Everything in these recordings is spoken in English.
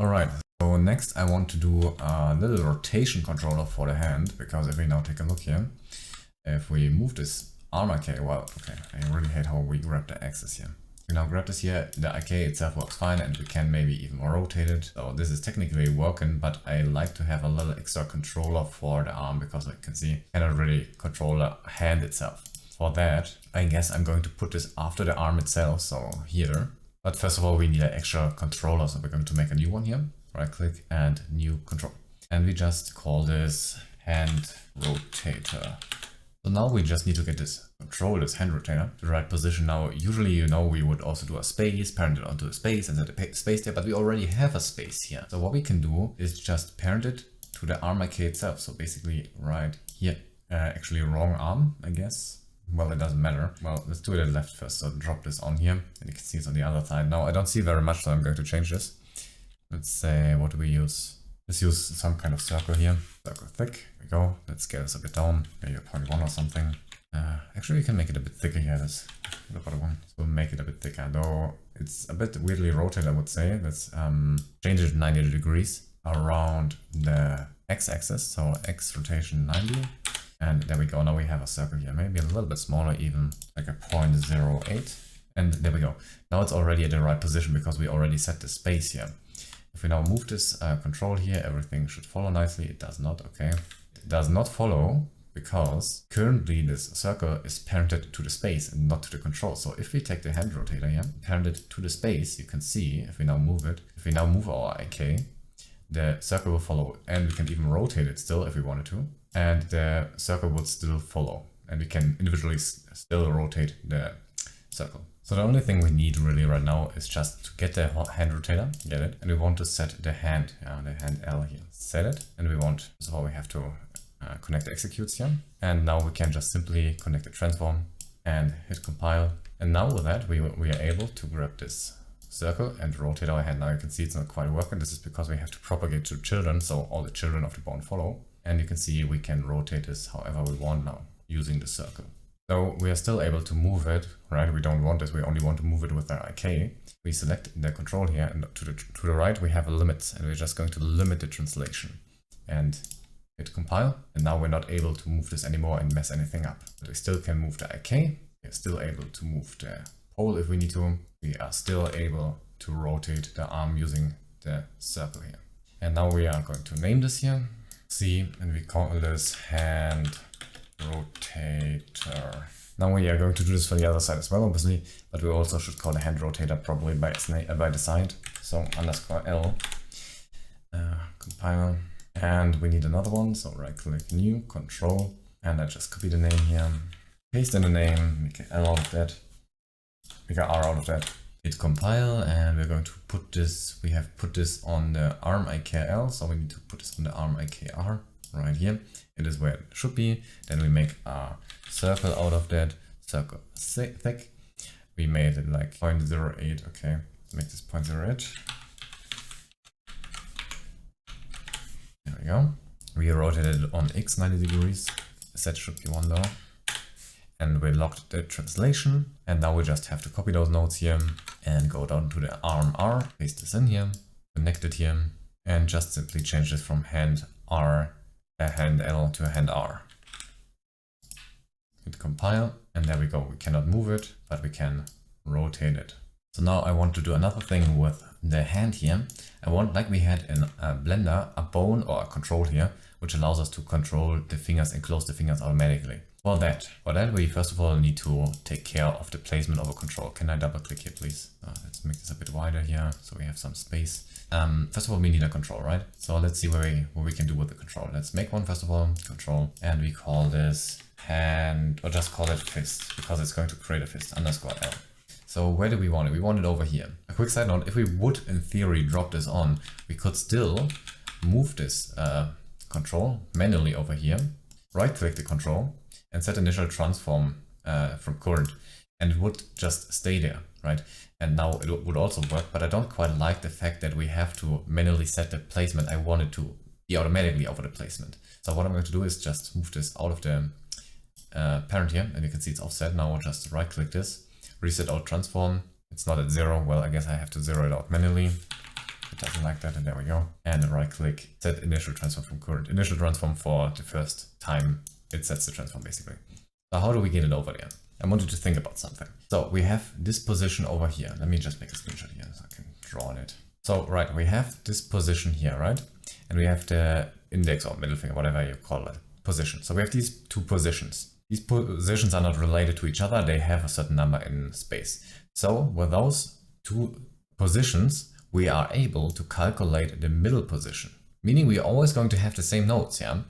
Alright, so next I want to do a little rotation controller for the hand, because if we now take a look here, if we move this arm IK, well, okay, I really hate how we grab the axis here. We now grab this here, the IK itself works fine, and we can maybe even rotate it. So this is technically working, but I like to have a little extra controller for the arm, because I can see I cannot really control the hand itself. For that, I guess I'm going to put this after the arm itself, so here. But first of all, we need an extra controller, so we're going to make a new one here. Right click and new control. And we just call this hand rotator. So now we just need to get this control, this hand rotator, to the right position. Now, usually, you know, we would also do a space, parent it onto a space and set a space there, but we already have a space here. So what we can do is just parent it to the arm IK itself. So basically right here, actually wrong arm, I guess. Well, it doesn't matter. Well, let's do it at left first. So drop this on here, and you can see it's on the other side. Now, I don't see very much, so I'm going to change this. Let's say, what do we use? Let's use some kind of circle here. Circle thick. Here we go. Let's scale this a bit down. Maybe a 0.1 or something. Actually, we can make it a bit thicker here. Let's look at one. So we'll make it a bit thicker. Though it's a bit weirdly rotated, I would say. Let's change it 90 degrees around the x-axis. So x rotation 90. And there we go. Now we have a circle here, maybe a little bit smaller, even like a 0.08. And there we go. Now it's already at the right position because we already set the space here. If we now move this control here, everything should follow nicely. It does not, okay. It does not follow because currently this circle is parented to the space and not to the control. So if we take the hand rotator here, parent it to the space, you can see if we now move it, if we now move our IK, the circle will follow, and we can even rotate it still if we wanted to. And the circle would still follow, and we can individually still rotate the circle. So the only thing we need really right now is just to get the hand rotator, get it, and we want to set the hand L here. Set it, and we want, so we have to connect the executes here. And now we can just simply connect the transform and hit compile. And now with that, we are able to grab this circle and rotate our hand. Now you can see it's not quite working. This is because we have to propagate to children, so all the children of the bone follow. And you can see we can rotate this however we want now using the circle. So we are still able to move it, right? We don't want this, we only want to move it with our IK. We select the control here, and to the right we have a limit, and we're just going to limit the translation. And hit compile, and now we're not able to move this anymore and mess anything up. But we still can move the IK, we're still able to move the pole if we need to. We are still able to rotate the arm using the circle here. And now we are going to name this here. C, and we call this hand rotator. Now we are going to do this for the other side as well, obviously, but we also should call the hand rotator probably by the side. So underscore L, compile, and we need another one. So right click, new, control, and I just copy the name here, paste in the name, make an L out of that, make an R out of that. Hit compile, and we're going to put this, we have put this on the arm IKL, so we need to put this on the arm IKR right here. It is where it should be. Then we make a circle out of that, circle thick. We made it like 0.08, okay, let's make this 0.08. There we go. We rotated it on X 90 degrees, set should be 1 though. And we locked the translation, and now we just have to copy those nodes here and go down to the arm R, paste this in here, connect it here, and just simply change this from hand R, a hand L to a hand R. Hit compile, and there we go. We cannot move it, but we can rotate it. So now I want to do another thing with the hand here. I want, like we had in a Blender, a bone or a control here, which allows us to control the fingers and close the fingers automatically. For that we first of all need to take care of the placement of a control. Can I double click here, please? Let's make this a bit wider here so we have some space. First of all, we need a control, right? So let's see what we can do with the control. Let's make one first of all, control, and we call this hand, or just call it fist, because it's going to create a fist, underscore L. So where do we want it? We want it over here. A quick side note, if we would in theory drop this on, we could still move this control manually over here, right click the control, and set initial transform from current, and it would just stay there, right? And now it would also work, but I don't quite like the fact that we have to manually set the placement. I want it to be automatically over the placement. So what I'm going to do is just move this out of the parent here, and you can see it's offset. Now I'll just right click this, reset out transform. It's not at 0. Well, I guess I have to zero it out manually. Hit doesn't like that, and there we go. And right click, set initial transform from current. Initial transform for the first time it sets the transform basically. So how do we get it over there? I want you to think about something. So we have this position over here. Let me just make a screenshot here so I can draw on it. So right, we have this position here, right? And we have the index or middle finger, whatever you call it, position. So we have these two positions. These positions are not related to each other. They have a certain number in space. So with those two positions, we are able to calculate the middle position, meaning we're always going to have the same nodes here.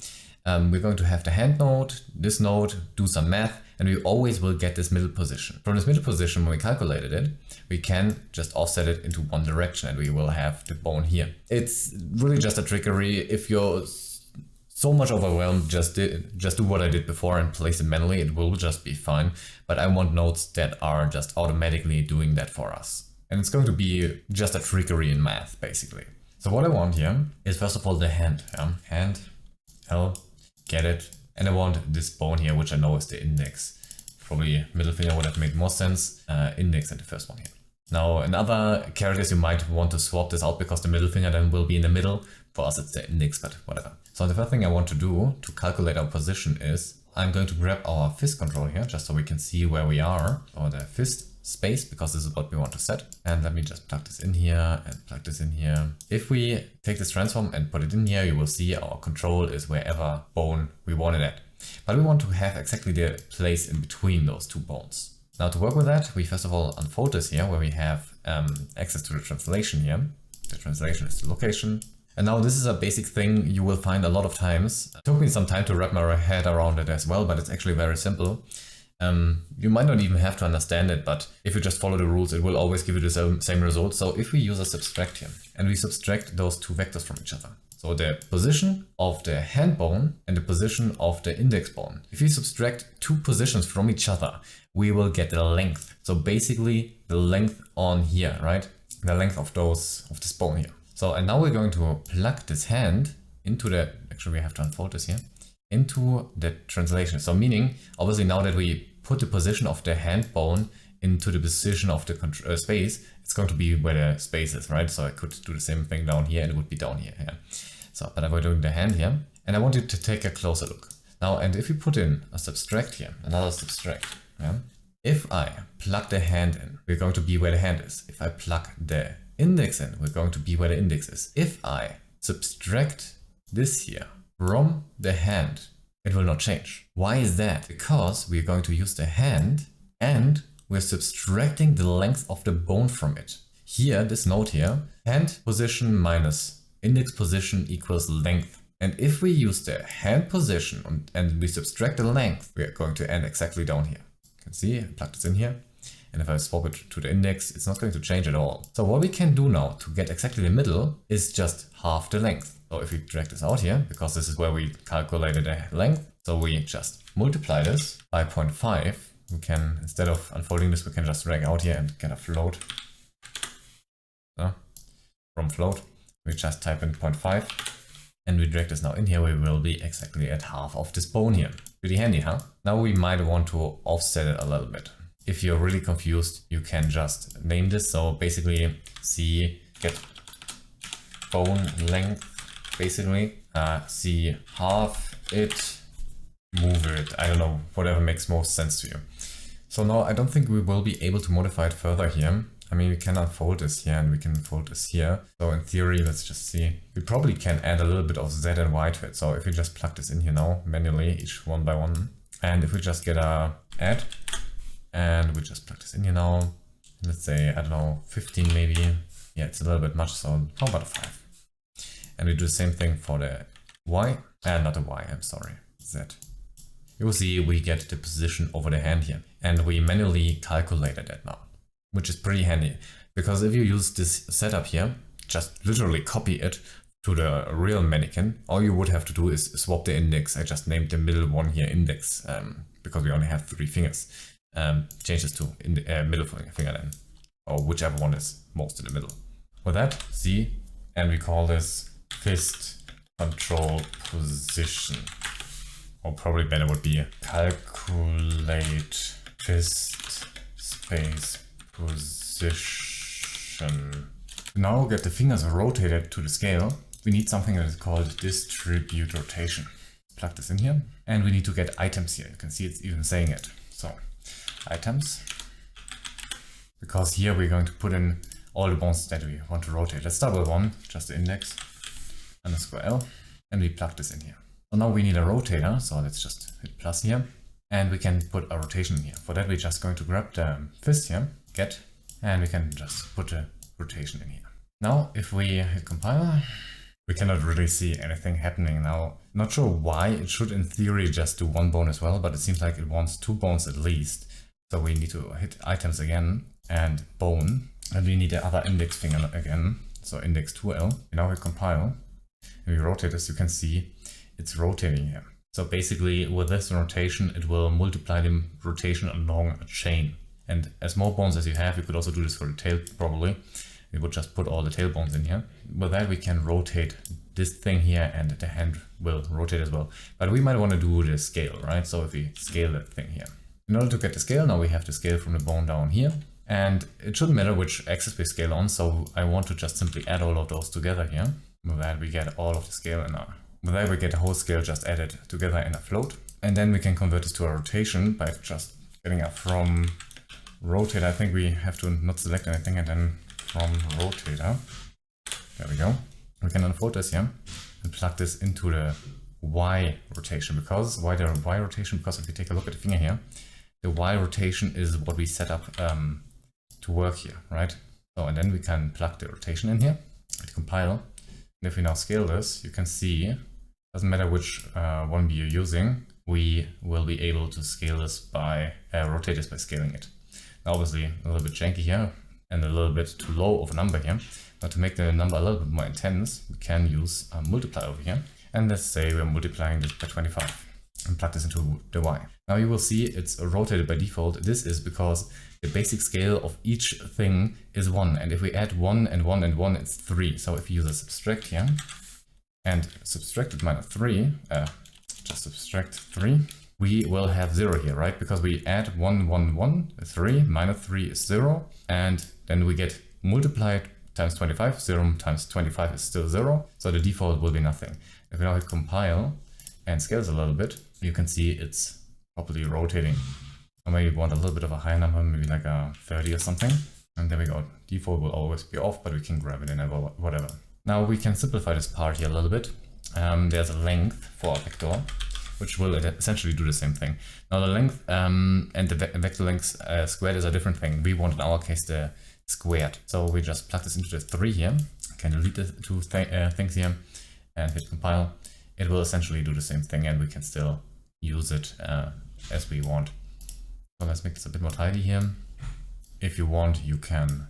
We're going to have the hand node, this node, do some math, and we always will get this middle position. From this middle position, when we calculated it, we can just offset it into one direction and we will have the bone here. It's really just a trickery. If you're so much overwhelmed, just do what I did before and place it manually. It will just be fine. But I want nodes that are just automatically doing that for us. And it's going to be just a trickery in math, basically. So what I want here is first of all the hand. Hand, L, get it. And I want this bone here, which I know is the index. Probably middle finger would have made more sense. Index and the first one here. Now in other characters you might want to swap this out because the middle finger then will be in the middle. For us it's the index, but whatever. So the first thing I want to do to calculate our position is I'm going to grab our fist control here just so we can see where we are, or the fist space, because this is what we want to set. And let me just plug this in here and plug this in here. If we take this transform and put it in here, you will see our control is wherever bone we want it at. But we want to have exactly the place in between those two bones. Now to work with that, we first of all unfold this here where we have access to the translation here. The translation is the location. And now this is a basic thing you will find a lot of times. It took me some time to wrap my head around it as well, but it's actually very simple. You might not even have to understand it, but if you just follow the rules, it will always give you the same result. So if we use a subtract here and we subtract those two vectors from each other, so the position of the hand bone and the position of the index bone, if we subtract two positions from each other, we will get the length. So basically the length on here, right? The length of this bone here. So, and now we're going to plug this hand into the, actually we have to unfold this here, into the translation. So meaning, obviously now that we put the position of the hand bone into the position of the space, it's going to be where the space is, right? So I could do the same thing down here and it would be down here. Yeah. So, but I'm doing the hand here, and I want you to take a closer look. Now, and if you put in a subtract here, another subtract, yeah? If I plug the hand in, we're going to be where the hand is. If I plug the index in, we're going to be where the index is. If I subtract this here from the hand, it will not change. Why is that? Because we're going to use the hand and we're subtracting the length of the bone from it. Here, this node here, hand position minus index position equals length. And if we use the hand position and we subtract the length, we are going to end exactly down here. You can see, I plug this in here. And if I swap it to the index, it's not going to change at all. So what we can do now to get exactly the middle is just half the length. So if we drag this out here, because this is where we calculated the length, so we just multiply this by 0.5. We can, instead of unfolding this, we can just drag out here and get a float. So from float, we just type in 0.5 and we drag this now in here. We will be exactly at half of this bone here. Pretty handy, huh? Now we might want to offset it a little bit. If you're really confused, you can just name this. So basically, get bone length, basically, see half it, move it. I don't know, whatever makes most sense to you. So now I don't think we will be able to modify it further here. I mean, we can unfold this here and we can fold this here. So in theory, let's just see. We probably can add a little bit of Z and Y to it. So if we just plug this in here now, manually, each one by one. And if we just get a add, and we just plug this in here now. Let's say, I don't know, 15 maybe. Yeah, it's a little bit much, so how about a 5? And we do the same thing for the Y, not the Y, I'm sorry, Z. You will see we get the position over the hand here. And we manually calculated that now, which is pretty handy. Because if you use this setup here, just literally copy it to the real mannequin, all you would have to do is swap the index. I just named the middle one here index, because we only have 3 fingers. Change this to middle finger then, or whichever one is most in the middle. With that, Z, and we call this fist control position. Or probably better would be calculate fist space position To now get the fingers rotated to the scale, we need something that is called distribute rotation. Plug this in here, and we need to get items here. You can see it's even saying it. So items, because here we're going to put in all the bones that we want to rotate. Let's start with one, just the index underscore L, and we plug this in here. So now we need a rotator, so let's just hit plus here, and we can put a rotation in here. For that, we're just going to grab the fist here, get, and we can just put a rotation in here. Now, if we hit compile, we cannot really see anything happening now. Not sure why. It should in theory just do one bone as well, but it seems like it wants 2 bones at least. So we need to hit items again and bone, and we need the other index finger again. So index 2L. We now hit compile, and we rotate this. You can see it's rotating here. So basically with this rotation, it will multiply the rotation along a chain. And as more bones as you have, you could also do this for the tail probably. We would just put all the tail bones in here. With that, we can rotate this thing here, and the hand will rotate as well. But we might want to do the scale, right? So if we scale that thing here. In order to get the scale, now we have to scale from the bone down here. And it shouldn't matter which axis we scale on, so I want to just simply add all of those together here. With that, we get all of the scale in our... With that, we get the whole scale just added together in a float. And then we can convert this to a rotation by just getting a from rotate. I think we have to not select anything, and then from rotator. There we go. We can unfold this here and plug this into the Y rotation. Because why the Y rotation? Because if you take a look at the finger here, the Y rotation is what we set up to work here, right? So, and then we can plug the rotation in here, hit compile. And if we now scale this, you can see, doesn't matter which one you're using, we will be able to scale this by, rotate this by scaling it. Now, obviously a little bit janky here, and a little bit too low of a number here. But to make the number a little bit more intense, we can use a multiply over here. And let's say we're multiplying this by 25 and plug this into the Y. Now you will see it's rotated by default. This is because the basic scale of each thing is 1. And if we add 1 and 1 and 1, it's 3. So if we use a subtract here and subtract it minus 3, just subtract 3, we will have 0 here, right? Because we add 1, 1, 1, 3, minus 3 is 0. And then we get multiplied times 25, 0 times 25 is still 0. So the default will be nothing. If we now hit compile and scales a little bit, you can see it's properly rotating. Or maybe you want a little bit of a higher number, maybe like a 30 or something. And there we go. Default will always be off, but we can grab it in whatever. Now we can simplify this part here a little bit. There's a length for our vector, which will essentially do the same thing. Now the length and the vector length squared is a different thing. We want in our case the squared. So we just plug this into the 3 here. Can delete the 2 things here and hit compile. It will essentially do the same thing, and we can still use it as we want. So let's make this a bit more tidy here. If you want, you can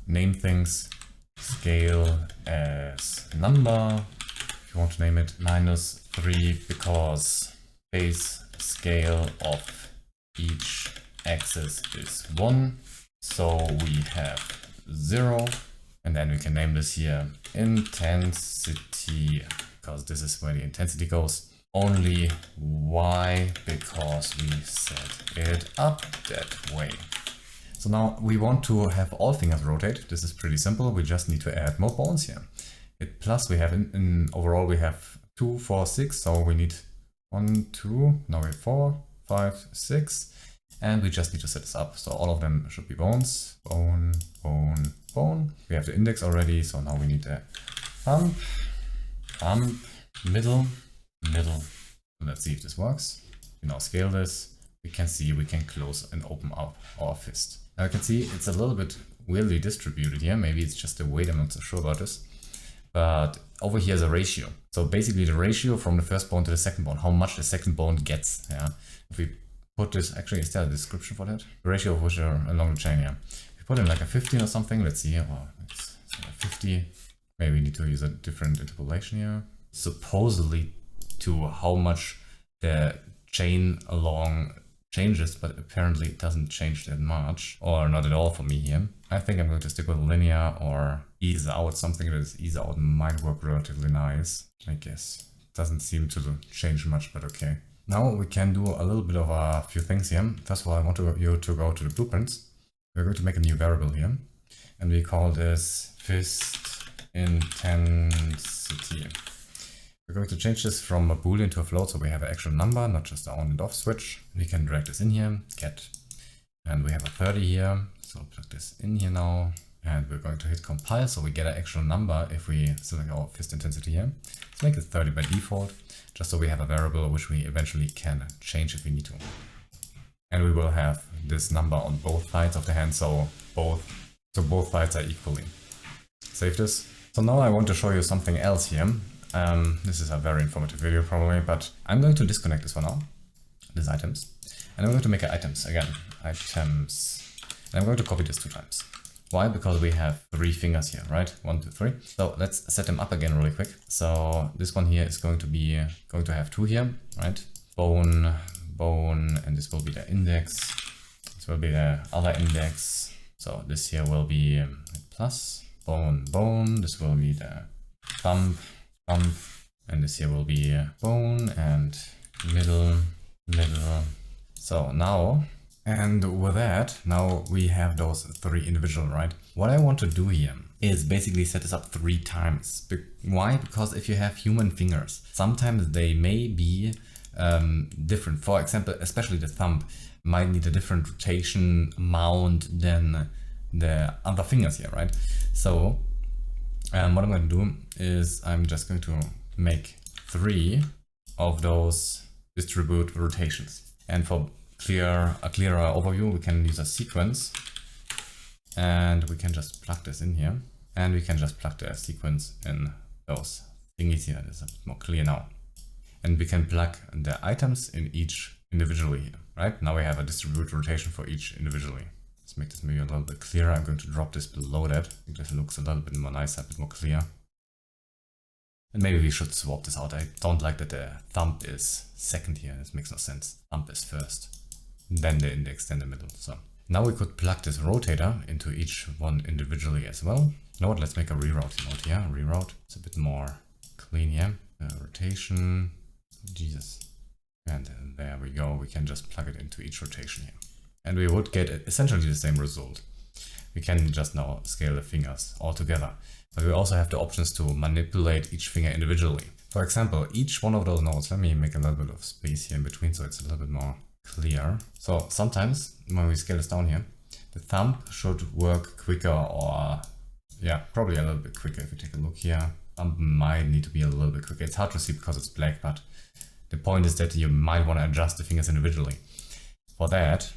name things, scale as number. If you want to name it -3, because base scale of each axis is 1. So we have 0, and then we can name this here intensity, because this is where the intensity goes. Only Y, because we set it up that way. So now we want to have all fingers rotate. This is pretty simple. We just need to add more bones here. Hit plus, we have in overall we have 2, 4, 6. So we need 1, 2, now we have 4, 5, 6. And we just need to set this up. So all of them should be bones. Bone, bone, bone. We have the index already. So now we need a thumb, thumb, middle, middle. Let's see if this works. We now scale this. We can see we can close and open up our fist. Now you can see it's a little bit weirdly distributed here. Maybe it's just the weight. I'm not so sure about this. But over here is a ratio. So basically the ratio from the first bone to the second bone, how much the second bone gets. Yeah. If we put this, actually, is there a description for that? The ratio of which are along the chain here. If we put in like a 15 or something, let's see here. Oh, it's 50. Maybe we need to use a different interpolation here. Supposedly to how much the chain along changes, but apparently it doesn't change that much, or not at all for me here. I think I'm going to stick with linear or ease out. Something that is ease out might work relatively nice, I guess. Doesn't seem to change much, but okay. Now we can do a little bit of a few things here. First of all, I want you to go to the blueprints. We're going to make a new variable here. and we call this fist intensity. We're going to change this from a boolean to a float, so we have an actual number, not just an on and off switch. We can drag this in here, get, and we have a 30 here, so plug this in here now, and we're going to hit compile, so we get an actual number if we select our fist intensity here. Let's make it 30 by default, just so we have a variable which we eventually can change if we need to. And we will have this number on both sides of the hand, so both sides are equally. Save this. So now I want to show you something else here. This is a very informative video probably, but I'm going to disconnect this for now, these items, and I'm going to make items again, items, and I'm going to copy this 2 times. Why? Because we have 3 fingers here, right? 1, 2, 3. So let's set them up again really quick. So this one here is going to have 2 here, right? Bone, bone, and this will be the index. This will be the other index. So this here will be plus, bone, bone. This will be the thumb, thumb, and this here will be bone and middle, middle. So now, and with that, now we have those 3 individual, right? What I want to do here is basically set this up 3 times. Why? Because if you have human fingers, sometimes they may be different. For example, especially the thumb might need a different rotation amount than the other fingers here, right? So what I'm going to do is I'm just going to make 3 of those distribute rotations. And for a clearer overview, we can use a sequence, and we can just plug this in here, and we can just plug the sequence in those thingies here. This is a bit more clear now. And we can plug the items in each individually here, right? Now we have a distribute rotation for each individually. Let's make this maybe a little bit clearer. I'm going to drop this below that. I think this looks a little bit more nicer, a bit more clear. And maybe we should swap this out. I don't like that the thumb is second here. This makes no sense. Thumb is first, then the index, then the middle. So now we could plug this rotator into each one individually as well. You know what? Let's make a reroute node here. Reroute. It's a bit more clean here. Rotation. Jesus. And there we go. We can just plug it into each rotation here. And we would get essentially the same result. We can just now scale the fingers all together. But we also have the options to manipulate each finger individually. For example, each one of those nodes, let me make a little bit of space here in between so it's a little bit more clear. So sometimes when we scale this down here, the thumb should work quicker, or yeah, probably a little bit quicker. If we take a look here, thumb might need to be a little bit quicker. It's hard to see because it's black, but the point is that you might want to adjust the fingers individually. For that,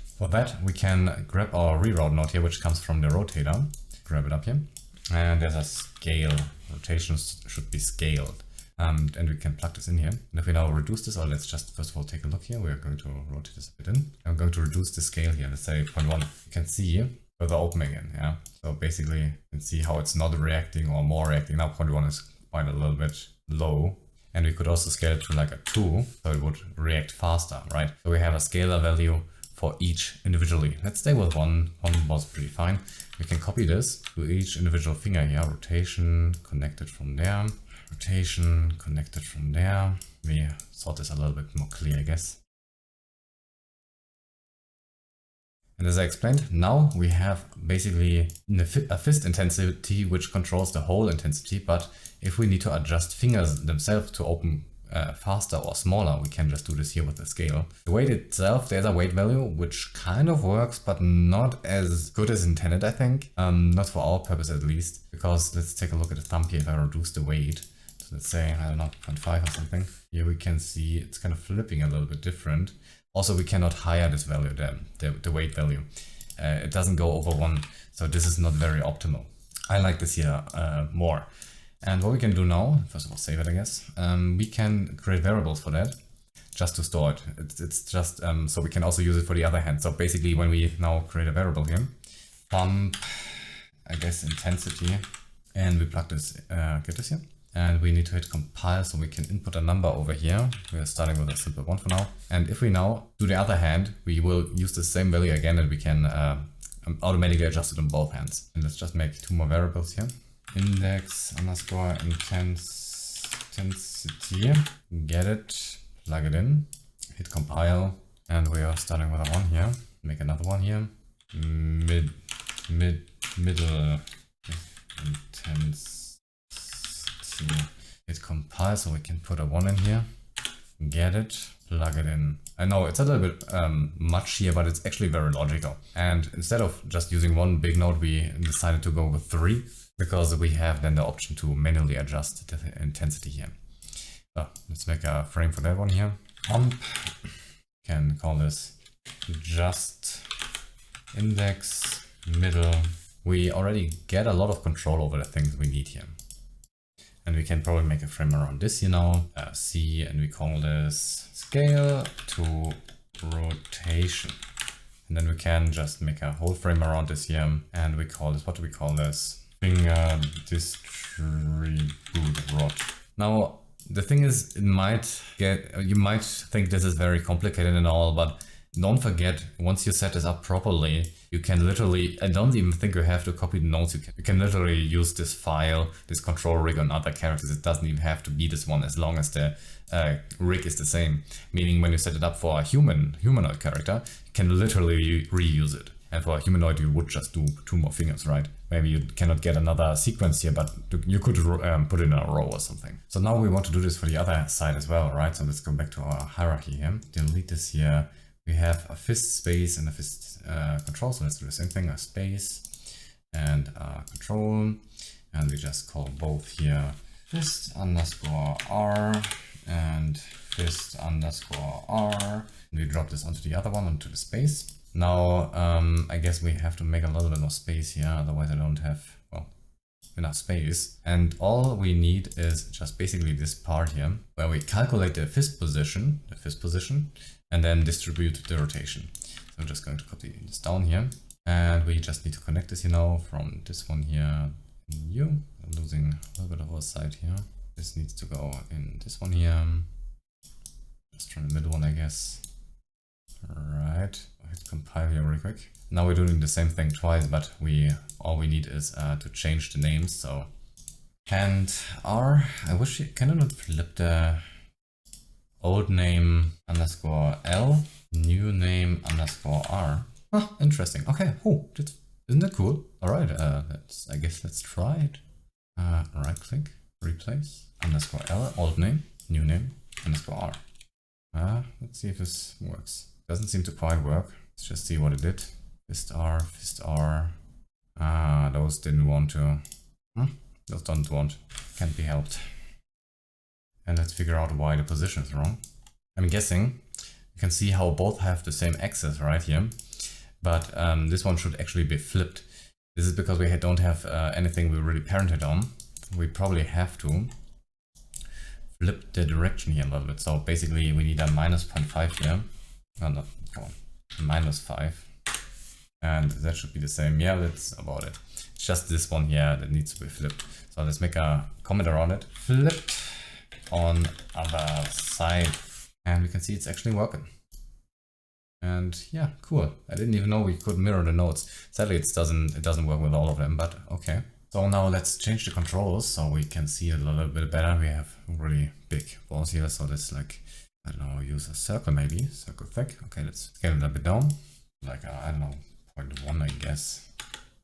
we can grab our reroute node here, which comes from the rotator. Grab it up here. And there's a scale. Rotations should be scaled. And we can plug this in here. And if we now reduce this, or let's just first of all take a look here. We're going to rotate this a bit in. I'm going to reduce the scale here. Let's say 0.1. You can see further open again. Yeah. So basically you can see how it's not reacting or more reacting. Now 0.1 is quite a little bit low. And we could also scale it to like a 2, so it would react faster, right? So we have a scalar value for each individually. Let's stay with 1. 1 was pretty fine. We can copy this to each individual finger here. Rotation connected from there. Rotation connected from there. We sort this a little bit more clear, I guess. And as I explained, now we have basically a fist intensity which controls the whole intensity, but if we need to adjust fingers themselves to open faster or smaller, we can just do this here with the scale. The weight itself, there's a weight value which kind of works, but not as good as intended, I think. Not for our purpose at least, because let's take a look at the thumb here. If I reduce the weight, so let's say, I don't know, 0.5 or something, here we can see it's kind of flipping a little bit different. Also, we cannot higher this value, the weight value. It doesn't go over 1, so this is not very optimal. I like this here more. And what we can do now, first of all, save it, I guess. We can create variables for that, just to store it. It's just so we can also use it for the other hand. So basically, when we now create a variable here, thumb, I guess intensity, and we plug this, get this here. And we need to hit compile so we can input a number over here. We are starting with a simple 1 for now. And if we now do the other hand, we will use the same value again, and we can automatically adjust it on both hands. And let's just make 2 more variables here. Index underscore intensity. Get it, plug it in, hit compile. And we are starting with a 1 here. Make another one here. Mid middle intensity. It compiles, so we can put a 1 in here, get it, plug it in. I know it's a little bit much here, but it's actually very logical. And instead of just using one big node, we decided to go with 3 because we have then the option to manually adjust the intensity here. So let's make a frame for that one here. Can call this just index middle. We already get a lot of control over the things we need here. And we can probably make a frame around this, you know, C, and we call this scale to rotation. And then we can just make a whole frame around this here. And we call this, what do we call this? Finger distribute rod. Now, the thing is, you might think this is very complicated and all, but don't forget, once you set this up properly, you can literally, I don't even think you have to copy the nodes. You can literally use this file, this control rig on other characters. It doesn't even have to be this one as long as the rig is the same. Meaning when you set it up for a humanoid character, you can literally reuse it. And for a humanoid, you would just do 2 more fingers, right? Maybe you cannot get another sequence here, but you could put it in a row or something. So now we want to do this for the other side as well, right? So let's go back to our hierarchy here. Delete this here. We have a fist space and a fist control. So let's do the same thing, a space and a control. And we just call both here fist underscore R and fist underscore R. And we drop this onto the other one, onto the space. Now, I guess we have to make a little bit more space here, otherwise I don't have, well, enough space. And all we need is just basically this part here, where we calculate the fist position, and then distribute the rotation. So I'm just going to copy this down here, and we just need to connect this, you know, from this one here. I'm losing a little bit of oversight here. This needs to go in this one here. Just try the middle one, I guess. Right, hit compile here really quick. Now we're doing the same thing twice, but all we need is to change the names. So and R, I wish can I not flip the old name underscore L, new name underscore R. Ah, interesting. Okay, oh, isn't that cool? All right, I guess let's try it. Right click, replace underscore L, old name, new name underscore R. Let's see if this works. Doesn't seem to quite work. Let's just see what it did. Fist R, fist R. Those didn't want to. Those don't want. Can't be helped. And let's figure out why the position is wrong. I'm guessing you can see how both have the same axis right here, but this one should actually be flipped. This is because we don't have anything we really parented on. We probably have to flip the direction here a little bit. So basically we need a -0.5 here. Oh no, come on, -5. And that should be the same. Yeah, that's about it. It's just this one here that needs to be flipped. So let's make a comment around it. Flipped on other side. And we can see it's actually working. And yeah, cool. I didn't even know we could mirror the nodes. Sadly, it doesn't work with all of them, but okay. So now let's change the controls so we can see it a little bit better. We have really big balls here, so let's like, I don't know, use a circle maybe, circle thick. Okay, let's scale it a bit down, like I don't know, 0.1 I guess.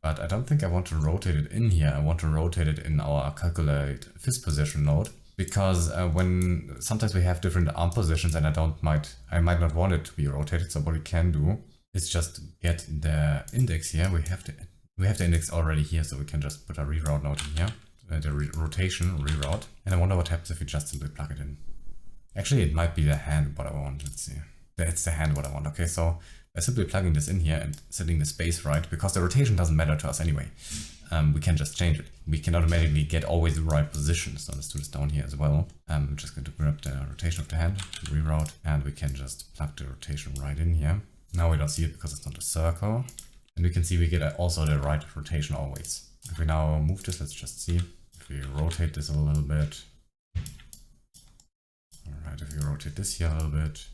But I don't think I want to rotate it in here. I want to rotate it in our calculate fist position node, because when sometimes we have different arm positions and I might not want it to be rotated. So what we can do is just get the index here. We have the index already here, so we can just put a reroute node in here, the rotation reroute. And I wonder what happens if we just simply plug it in. Actually, it might be the hand what I want. Let's see. That's the hand what I want. Okay, so by simply plugging this in here and setting the space right, because the rotation doesn't matter to us anyway, we can just change it. We can automatically get always the right position. So let's do this down here as well. I'm just going to grab the rotation of the hand, reroute, and we can just plug the rotation right in here. Now we don't see it because it's not a circle. And we can see we get also the right rotation always. If we now move this, let's just see. If we rotate this a little bit. Alright, if we rotate this here a little bit.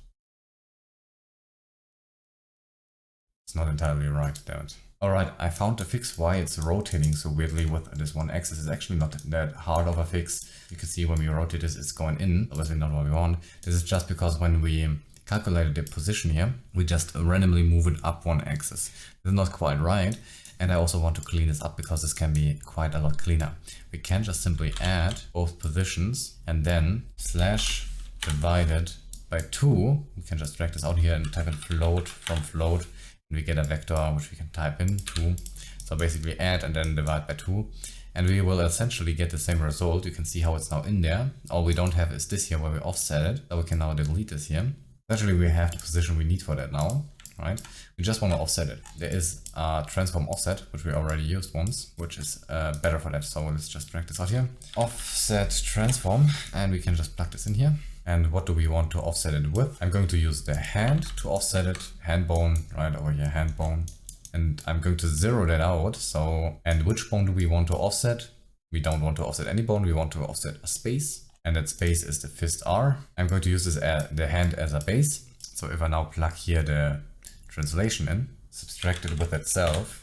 It's not entirely right, damn it. Alright, I found a fix why it's rotating so weirdly with this one axis. It's actually not that hard of a fix. You can see when we rotate this, it's going in. Obviously not what we want. This is just because when we calculated the position here, we just randomly move it up one axis. This is not quite right. And I also want to clean this up because this can be quite a lot cleaner. We can just simply add both positions and then slash divided by 2. We can just drag this out here and type in float from float, and we get a vector which we can type in 2. So basically add and then divide by 2. And we will essentially get the same result. You can see how it's now in there. All we don't have is this here where we offset it. So we can now delete this here. Essentially we have the position we need for that now, right? We just want to offset it. There is a transform offset, which we already used once, which is better for that. So let's just drag this out here. Offset transform, and we can just plug this in here. And what do we want to offset it with? I'm going to use the hand to offset it. Hand bone, right over here, hand bone. And I'm going to zero that out. So, and which bone do we want to offset? We don't want to offset any bone. We want to offset a space. And that space is the fist R. I'm going to use this the hand as a base. So if I now plug here the translation in, subtract it with itself,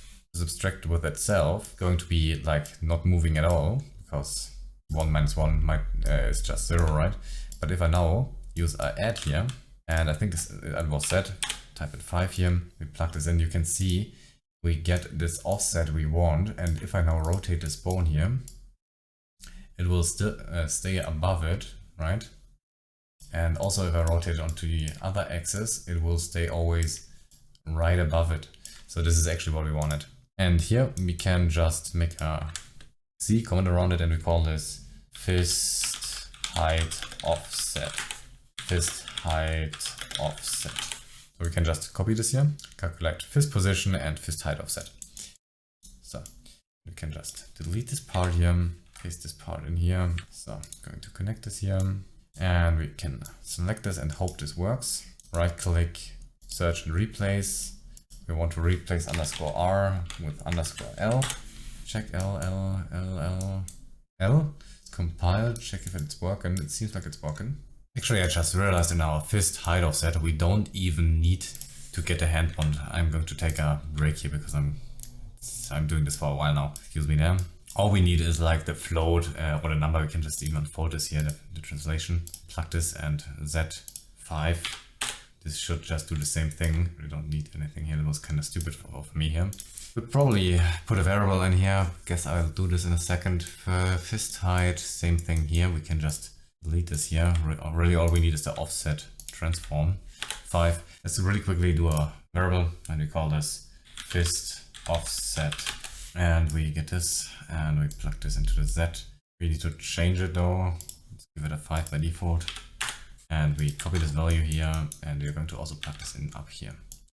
going to be like not moving at all, because 1 minus 1 is just 0, right? But if I now use a add here, and I think this was set, type in 5 here, we plug this in, you can see we get this offset we want. And if I now rotate this bone here, it will still stay above it, right? And also if I rotate it onto the other axis, it will stay always right above it. So this is actually what we wanted. And here we can just make a Z comment around it, and we call this fist height offset. Fist height offset. So we can just copy this here, calculate fist position and fist height offset. So we can just delete this part here, paste this part in here. So I'm going to connect this here, and we can select this and hope this works. Right click, search and replace. We want to replace underscore R with underscore L. Check L. Compile, check if it's working. It seems like it's working. Actually, I just realized in our fist height offset, we don't even need to get a hand bond. I'm going to take a break here because I'm doing this for a while now. Excuse me there. All we need is like the float or the number. We can just even unfold this here, the translation. Plug this and Z5. This should just do the same thing. We don't need anything here. That was kind of stupid for me here. We'll probably put a variable in here. Guess I'll do this in a second. Fist height, same thing here. We can just delete this here. Really all we need is the offset transform 5. Let's really quickly do a variable, and we call this fist offset. And we get this and we plug this into the Z. We need to change it though. Let's give it a 5 by default. And we copy this value here, and we're going to also plug this in up here.